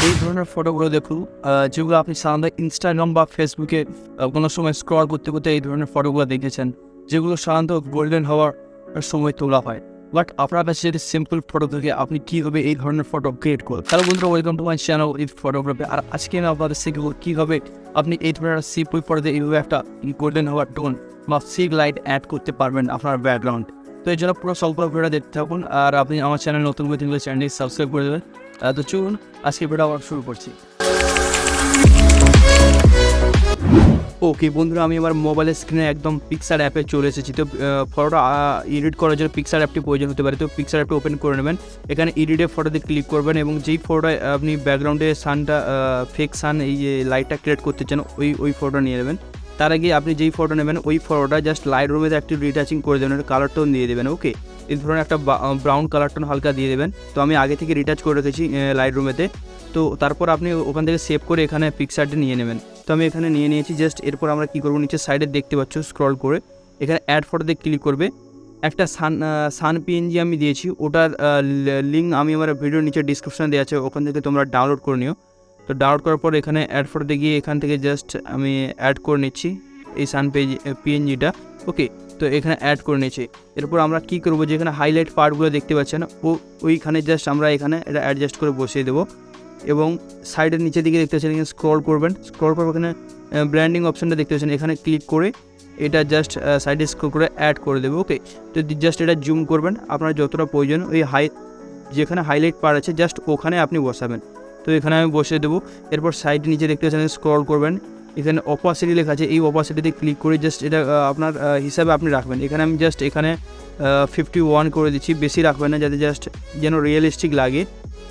এই ধরনের ফটোগুলো দেখুন, যেগুলো আপনি সাধারণত ইনস্টাগ্রাম বা ফেসবুকে কোনো সময় স্ক্রল করতে করতে এই ধরনের ফটোগুলো দেখেছেন, যেগুলো সাধারণত গোল্ডেন হওয়ার সময় তোলা হয়। বাট আপনার কাছে যদি সিম্পল ফটো থেকে আপনি কীভাবে এই ধরনের ফটো ক্রিয়েট করবেন। হ্যালো বন্ধুরা, welcome to my channel if photography. আর আজকে আমি আপনাদের শিখবো কীভাবে আপনি এই ধরনের সিম্পল ফটোতে এইভাবে একটা গোল্ডেন হওয়ার টোন বা সিগ লাইট অ্যাড করতে পারবেন আপনার ব্যাকগ্রাউন্ড। তো এই জন্য পুরো সম্পূর্ণ ভিডিওটা দেখতে থাকুন। আর আপনি আমার চ্যানেল নতুন হয়ে থাকলে চ্যানেলটি সাবস্ক্রাইব করে দেবেন। তো চলুন আজকে ভিডিও আবার শুরু করছি। ওকে বন্ধুরা, আমি আমার মোবাইলের স্ক্রিনে একদম পিক্সার অ্যাপে চলে এসেছি। তো ফটোটা এডিট করার জন্য পিক্সার অ্যাপটি প্রয়োজন হতে পারে। তো পিক্সার অ্যাপটি ওপেন করে নেবেন, এখানে এডিটে ফটোতে ক্লিক করবেন এবং যেই ফটোটা আপনি ব্যাকগ্রাউন্ডে সানটা ফেক সান এই যে লাইটটা ক্রিয়েট করতে চান ওই ফটোটা নিয়ে নেবেন। তার আগে আপনি যেই ফটো নেবেন ওই ফটোটা জাস্ট লাইটরুমে একটু রিটাচিং করে দেবেন, কালার টোন দিয়ে দেবেন। ওকে, এই ধরনের একটা ব্রাউন কালার টোন হালকা দিয়ে দেবেন। তো আমি আগে থেকে রিটাচ করে রেখেছি লাইটরুমেতে। তো তারপর আপনি ওখান থেকে সেভ করে এখানে পিকচারটি নিয়ে নেবেন। তো আমি এখানে নিয়ে নিয়েছি। জাস্ট এরপর আমরা কী করবো, নিচের সাইডে দেখতে পাচ্ছ স্ক্রল করে এখানে অ্যাড ফটোতে ক্লিক করবে। একটা সান পিএনজি আমি দিয়েছি, ওটার লিঙ্ক আমি আমার ভিডিওর নিচে ডিসক্রিপশানে দেওয়া আছে, ওখান থেকে তোমরা ডাউনলোড করে নিও। তো ডাউনলোড করার পর এখানে অ্যাড ফটোতে গিয়ে এখান থেকে জাস্ট আমি অ্যাড করে নিচ্ছি এই সান পিএনজিটা। ওকে, তো এখানে অ্যাড করে নিয়েছি। এরপর আমরা কী করবো, যেখানে হাইলাইট পার্টগুলো দেখতে পাচ্ছেন ওইখানে জাস্ট আমরা এখানে এটা অ্যাডজাস্ট করে বসিয়ে দেবো। এবং সাইডের নিচের দিকে দেখতে পাচ্ছেন, এখানে স্ক্রল করবেন, স্ক্রল করবো, এখানে ব্র্যান্ডিং অপশানটা দেখতে পাচ্ছেন, এখানে ক্লিক করে এটা জাস্ট সাইডে স্ক্রল করে অ্যাড করে দেবো। ওকে, তো জাস্ট এটা জুম করবেন আপনার যতটা প্রয়োজন, ওই যেখানে হাইলাইট পার্ট আছে জাস্ট ওখানে আপনি বসাবেন। তো এখানে আমি বসিয়ে দেবো। এরপর সাইডে নিচে দেখতে পাচ্ছেন, স্ক্রল করবেন, এখানে অপাসিটি লেখা আছে, এই অপাসিটিতে ক্লিক করে জাস্ট এটা আপনার হিসাবে আপনি রাখবেন। এখানে আমি জাস্ট এখানে 51 করে দিচ্ছি, বেশি রাখবেন না, যাতে জাস্ট যেন রিয়েলিস্টিক লাগে।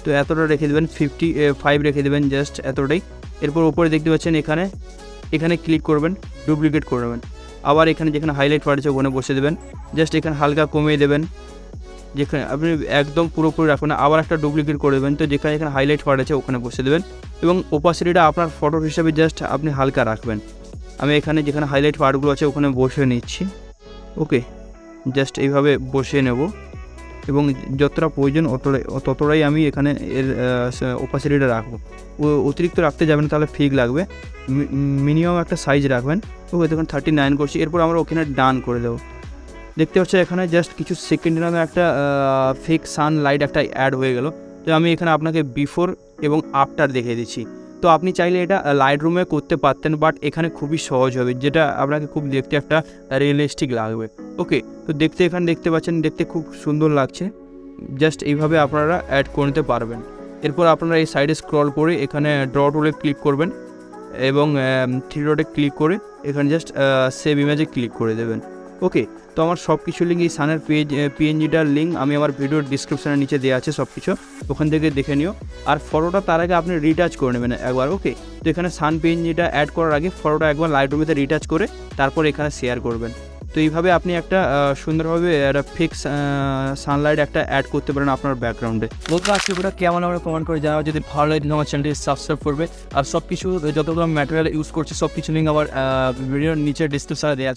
তো এতটা রেখে দেবেন, 55 রেখে দেবেন, জাস্ট এতটাই। এরপর উপরে দেখতে পাচ্ছেন এখানে ক্লিক করবেন, ডুপ্লিকেট করে নেবেন। আবার এখানে যেখানে হাইলাইট পার্ট আছে ওখানে বসে দেবেন, জাস্ট এখানে হালকা কমিয়ে দেবেন, যেখানে আপনি একদম পুরোপুরি রাখবেন না, আবার একটা ডুপ্লিকেট করে দেবেন। তো যেখানে এখানে হাইলাইট পার্ট আছে ওখানে বসে দেবেন এবং ওপাসিটিটা আপনার ফটোর হিসাবে জাস্ট আপনি হালকা রাখবেন। আমি এখানে যেখানে হাইলাইট পার্টগুলো আছে ওখানে বসিয়ে নিচ্ছি। ওকে, জাস্ট এইভাবে বসিয়ে নেব এবং যতটা প্রয়োজন ততটাই আমি এখানে এর ওপাসিটিটা রাখবো। অতিরিক্ত রাখতে যাবেন তাহলে ফিক লাগবে, মিনিমাম একটা সাইজ রাখবেন। ওকে, তখন 39 করছি। এরপর আমরা ওখানে ডান করে দেবো। দেখতে পাচ্ছি এখানে জাস্ট কিছু সেকেন্ডের নামে একটা ফেক সানলাইট একটা অ্যাড হয়ে গেল। তো আমি এখানে আপনাকে বিফোর এবং আফটার দেখিয়ে দিচ্ছি। তো আপনি চাইলে এটা লাইটরুমে করতে পারতেন, বাট এখানে খুবই সহজ হবে, যেটা আপনাকে খুব দেখতে একটা রিয়েলিস্টিক লাগবে। ওকে, তো এখানে দেখতে পাচ্ছেন, দেখতে খুব সুন্দর লাগছে। জাস্ট এইভাবে আপনারা অ্যাড করে নিতে পারবেন। এরপর আপনারা এই সাইডে স্ক্রল করে এখানে ড্র টুলে ক্লিক করবেন এবং 3 ডটে ক্লিক করে এখানে জাস্ট সেভ ইমেজে ক্লিক করে দেবেন। ওকে, তো আমার সব কিছু লিঙ্ক, এই সানের পিএনজিটার লিঙ্ক আমি আমার ভিডিওর ডিসক্রিপশানের নিচে দেওয়া আছে, সব কিছু ওখান থেকে দেখে নিও। আর ফটোটা তার আগে আপনি রিটাচ করে নেবেন একবার। ওকে, তো এখানে সান পিএনজিটা অ্যাড করার আগে ফটোটা একবার লাইটরুমেতে রিটাচ করে তারপর এখানে শেয়ার করবেন। তো এইভাবে আপনি একটা সুন্দরভাবে একটা ফিক্স সানলাইট একটা অ্যাড করতে পারেন আপনার ব্যাকগ্রাউন্ডে। বলতে আজকে ওটা কেমন আমরা কমেন্ট করে জানাবো। যদি ভালো লাগে আমার চ্যানেলটি সাবস্ক্রাইব করবে। আর সব কিছু যতগুলো ম্যাটেরিয়াল ইউজ করছে সব কিছু লিঙ্ক আমার ভিডিওর নিচে ডিসক্রিপশনে দেওয়া আছে।